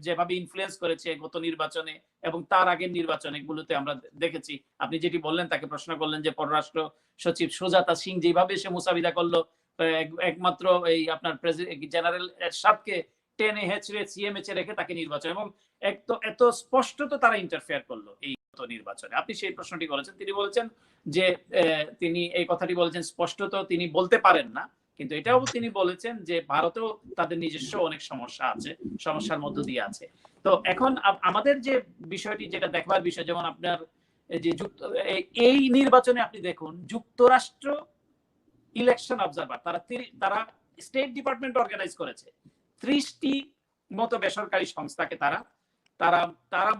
যেভাবে ইনফ্লুয়েন্স করেছে গত নির্বাচনে এবং তার আগের নির্বাচনে গুলোতে আমরা দেখেছি। আপনি যেটি বললেন, তাকে প্রশ্ন করলেন যে পররাষ্ট্র সচিব সুজাতা সিং যেভাবে সে মুসাবিদা করলো, একমাত্র এই আপনার জেনারেল এরশাদকে টেনে হেঁচড়ে সিএমএচে রেখে তাকে নির্বাচন, এবং এত স্পষ্টত তারা ইন্টারফেয়ার করলো এই নির্বাচনে। আপনি সেই প্রশ্নটি করেছেন, তিনি বলেছেন যে তিনি এই কথাটি বলেছেন স্পষ্টত তিনি বলতে পারেন না, কিন্তু এটাও তিনি বলেছেন যে ভারতেও তাদের নিজস্ব অনেক সমস্যা আছে, সমস্যার মধ্য দিয়ে আছে। তো এখন আমাদের যে বিষয়টি, যেটা দেখবার বিষয়, যেমন আপনার যে এই নির্বাচনে আপনি দেখুন যুক্তরাষ্ট্র ইলেকশন অবজারভার তারা স্টেট ডিপার্টমেন্ট অর্গানাইজ করেছে 30টি মতো বেসরকারি সংস্থাকে তারা তারা তারা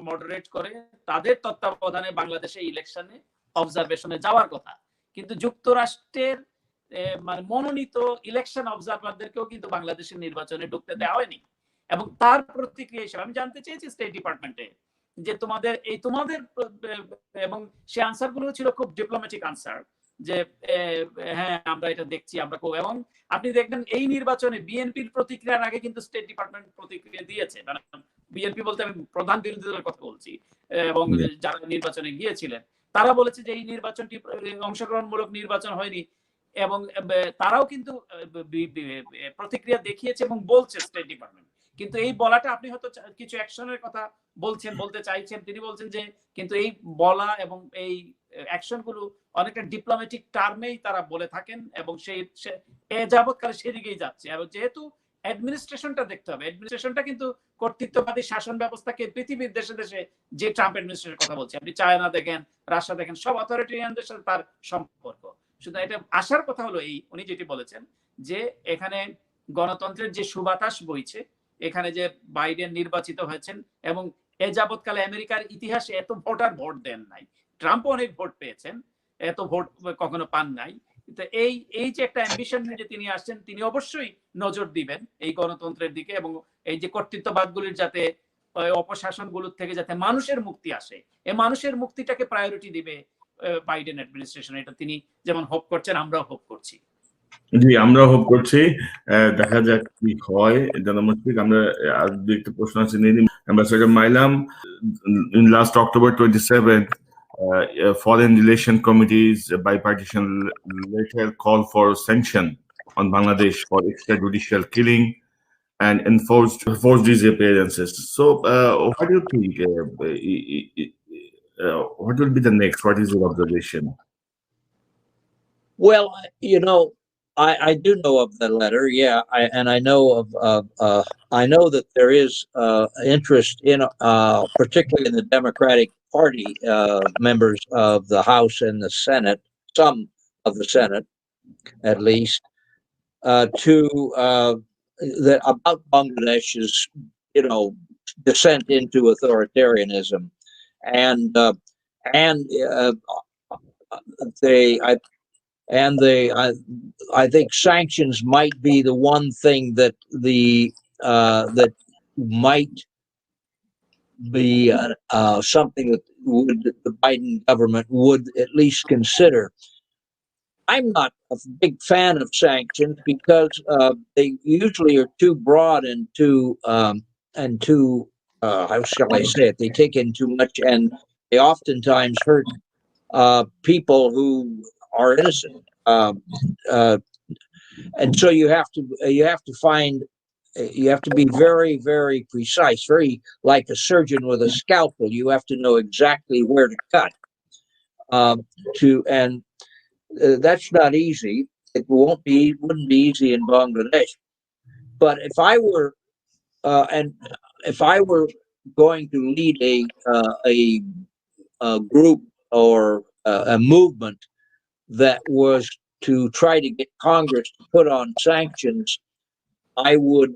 মডারেট করে তাদের তত্ত্বাবধানে বাংলাদেশে ইলেকশনে অবজারভেশনে যাওয়ার কথা, কিন্তু যুক্তরাষ্ট্রের মানে মনোনীত ইলেকশন অবজারভারদেরকেও কিন্তু বাংলাদেশের নির্বাচনে ঢুকতে দেওয়া হয়নি। এবং তার প্রতিক্রিয়া হিসেবে আমি জানতে চেয়েছি স্টেট ডিপার্টমেন্টে যে তোমাদের এবং সে আনসার গুলো ছিল খুব ডিপ্লোম্যাটিক আনসার, যে হ্যাঁ আমরা এটা দেখছি, আমরা খুব। এবং আপনি দেখবেন এই নির্বাচনে বিএনপির প্রতিক্রিয়ার আগে কিন্তু স্টেট ডিপার্টমেন্ট প্রতিক্রিয়া দিয়েছে, মানে বিএনপি বলতে আমি প্রধান বিরোধী দলের কথা বলছি, এবং যারা নির্বাচনে গিয়েছিলেন তারা বলেছে যে এই নির্বাচনটি অংশগ্রহণমূলক নির্বাচন হয়নি, এবং তারাও কিন্তু প্রতিক্রিয়া দেখিয়েছে এবং বলছে স্টেট ডিপার্টমেন্ট। কিন্তু এই বলাটা, আপনি হয়তো কিছু অ্যাকশনের কথা বলতে চাইছেন, তিনি বলছেন যে কিন্তু এই বলা এবং এই অ্যাকশনগুলো অনেকটা ডিপ্লোম্যাটিক টার্মেই তারা বলে থাকেন, এবং সেই যাবৎকালে সেদিকেই যাচ্ছে। এবং যেহেতু অ্যাডমিনিস্ট্রেশনটা দেখতে হবে, অ্যাডমিনিস্ট্রেশনটা কিন্তু কর্তৃত্ববাদী শাসন ব্যবস্থাকে পৃথিবীর দেশে দেশে যে ট্রাম্প অ্যাডমিনিস্ট্রেশনের কথা বলছি, আপনি চায়না দেখেন, রাশিয়া দেখেন, সব অথরিটেরিয়ানদের সাথে তার সম্পর্ক। শুধু এটা আসার কথা হলো এই, উনি যেটি বলেছেন যে এখানে গণতন্ত্রের যে সুবাতাস বইছে, এখানে যে বাইডেন নির্বাচিত হয়েছেন, এবং এ যাবৎকালে আমেরিকার ইতিহাসে এত ভোটার ভোট দেন নাই, ট্রাম্প অনেক ভোট পেয়েছেন, এত ভোট কখনো পান নাই। তো এই যে একটা অ্যাম্বিশন নিয়ে যে তিনি আসছেন, তিনি অবশ্যই নজর দিবেন এই গণতন্ত্রের দিকে, এবং এই যে কর্তৃত্ববাদগুলির যাতে অপশাসনগুলোর থেকে যাতে মানুষের মুক্তি আসে, এই মানুষের মুক্তিটাকে প্রায়োরিটি দিবে বাইডেন অ্যাডমিনিস্ট্রেশন। এটা তিনি যেমন হোপ করছেন, আমরাও হোপ করছি। জি, আমরাও হোপ করছি, দেখা যাক কি হয়। জনমস্তিক আমরা আর একটা প্রশ্ন আছে নিয়ে নিই। Ambassador Milam, in last October 27th, Foreign Relation Committee's bipartisan letter called for sanction on Bangladesh for extrajudicial killing and enforced disappearances. So, what do you think? What will be the next? What is your observation? Well, you know, I do know of the letter, yeah, and I know I know that there is interest in, particularly in the Democratic Party members of the House and the Senate, some of the Senate, at least, that about Bangladesh's, descent into authoritarianism, and I think sanctions might be the one thing that that might be something that the Biden government would at least consider. I'm not a big fan of sanctions because they usually are too broad and too how shall I say it? They take in too much, and they oftentimes hurt people who are innocent, and so you have to be very, very precise, very like a surgeon with a scalpel. You have to know exactly where to cut. That's not easy. It wouldn't be easy in Bangladesh. But if I were going to lead a group or a movement that was to try to get Congress to put on sanctions, I would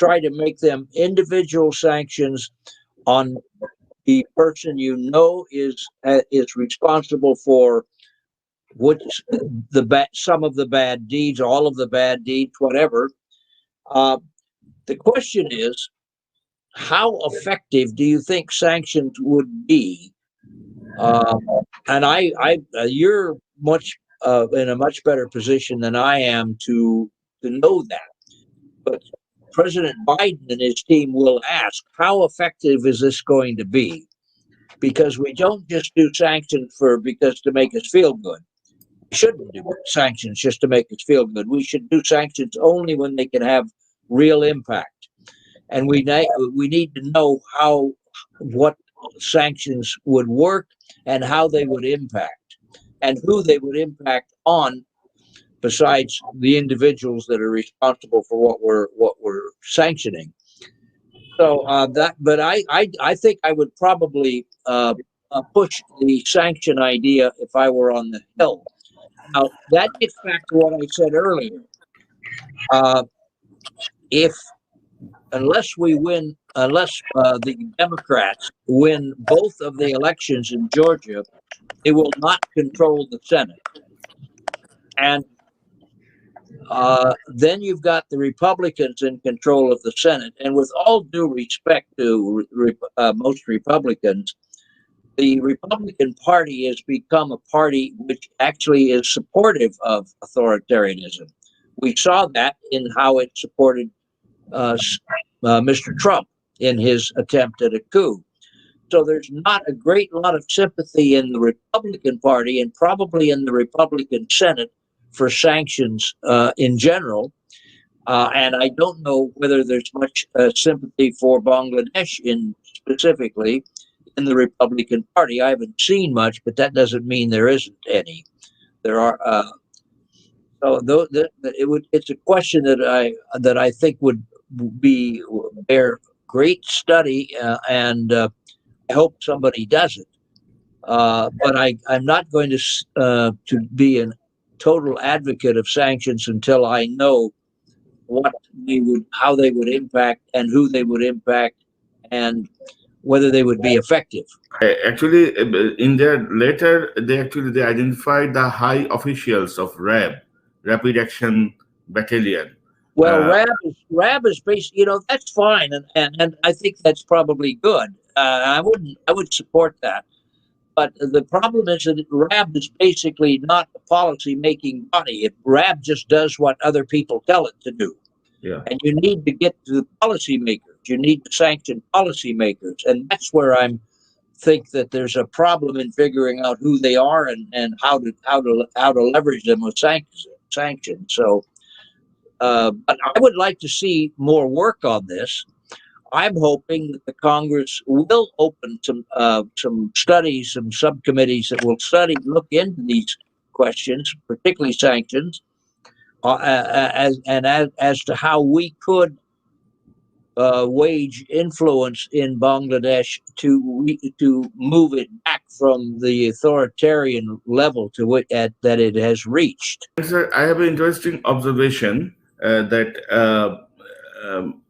try to make them individual sanctions on the person is responsible for some of the bad deeds, all of the bad deeds, whatever. The question is, how effective do you think sanctions would be? And you're much in a much better position than I am to know that. But President Biden and his team will ask, how effective is this going to be? Because we don't just do sanctions because to make us feel good. We shouldn't do sanctions just to make us feel good. We should do sanctions only when they can have real impact. And we need to know what sanctions would work and how they would impact and who they would impact on, besides the individuals that are responsible for what we're sanctioning. So but I think I would probably push the sanction idea if I were on the Hill. Now that gets back to what I said earlier. Unless the Democrats win both of the elections in Georgia, they will not control the Senate. And then you've got the Republicans in control of the Senate. And with all due respect to most Republicans, the Republican Party has become a party which actually is supportive of authoritarianism. We saw that in how it supported Mr. Trump in his attempt at a coup. So there's not a great lot of sympathy in the Republican Party and probably in the Republican Senate for sanctions in general. And I don't know whether there's much sympathy for Bangladesh specifically in the Republican Party. I haven't seen much, but that doesn't mean there isn't any. There are. It's a question that I think would bear great study, and I hope somebody does it. But I'm not going to be a total advocate of sanctions until I know how they would impact and who they would impact and whether they would be effective. Actually, in their letter, they identified the high officials of RAB, Rapid Action Battalion. Well, RAB is basically, that's fine, and I think that's probably good. I would support that. But the problem is that RAB is basically not a policy-making body. RAB just does what other people tell it to do. Yeah. And you need to get to the policymakers. You need to sanction policymakers, and that's where I think that there's a problem in figuring out who they are and how to leverage them with sanctions. So, but I would like to see more work on this. I'm hoping that the Congress will open some studies, some subcommittees that will look into these questions, particularly sanctions, as to how we could wage influence in Bangladesh to move it back from the authoritarian level that it has reached. Sir, I have an interesting observation that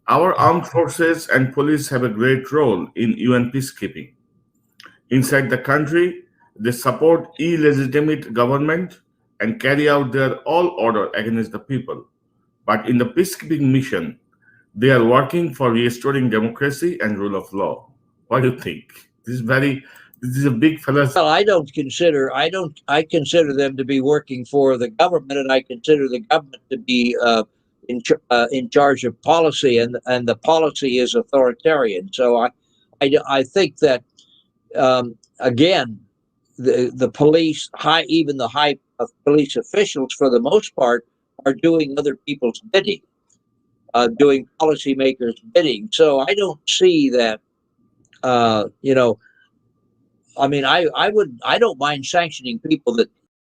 our armed forces and police have a great role in UN peacekeeping. Inside the country, they support illegitimate government and carry out their all order against the people. But in the peacekeeping mission, they are working for restoring democracy and rule of law. What do you think? This is a big philosophy. Well, I consider them to be working for the government, and I consider the government to be in charge of policy, and the policy is authoritarian. So I think that again, the police, even the high police officials, for the most part, are doing other people's bidding, doing policymakers' bidding. So I don't see that. I mean, I don't mind sanctioning people that